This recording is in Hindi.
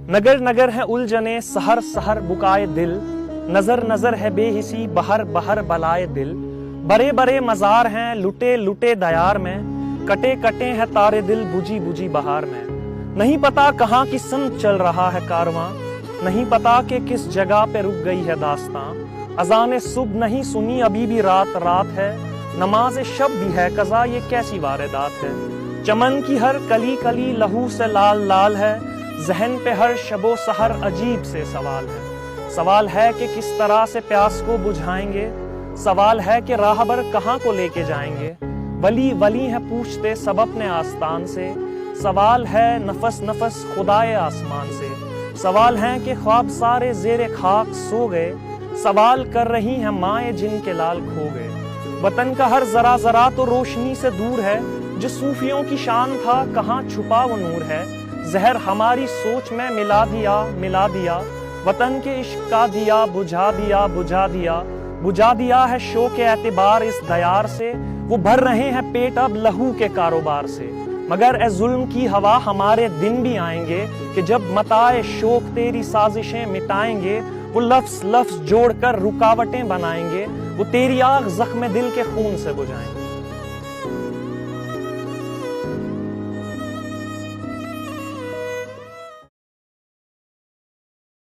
नगर नगर है उलझने सहर सहर बुकाए दिल, नजर नजर है बेहिसी बहर बहर बलाए दिल। बड़े बड़े मजार हैं लुटे लुटे दयार में, कटे कटे हैं तारे दिल बुझी बुझी बहार में। नहीं पता कहाँ की संग चल रहा है कारवां, नहीं पता कि किस जगह पे रुक गई है दास्तां। अजाने सुबह नहीं सुनी अभी भी रात रात है, नमाज शब भी है कज़ा ये कैसी वारदात है। चमन की हर कली कली लहू से लाल लाल है, जहन पे हर शबो सहर अजीब से सवाल है। सवाल है कि किस तरह से प्यास को बुझाएंगे, सवाल है कि राहबर कहाँ को लेके जाएंगे। वली वली है पूछते सब अपने आस्तान से, सवाल है नफस नफस खुदाए आसमान से। सवाल है कि ख्वाब सारे जेरे खाक सो गए, सवाल कर रही हैं माएँ जिनके लाल खो गए। वतन का हर जरा जरा तो रोशनी से दूर है, जो सूफियों की शान था कहाँ छुपा वो नूर है। जहर हमारी सोच में मिला दिया, वतन के इश्क का दिया बुझा दिया। बुझा दिया है शौक एतबार इस दयार से, वो भर रहे हैं पेट अब लहू के कारोबार से। मगर ए जुल्म की हवा हमारे दिन भी आएंगे, कि जब मताए शौक तेरी साजिशें मिटाएंगे। वो लफ्ज लफ्ज जोड़कर रुकावटें बनाएंगे, वो तेरी आग जख्म दिल के खून से बुझाएंगे।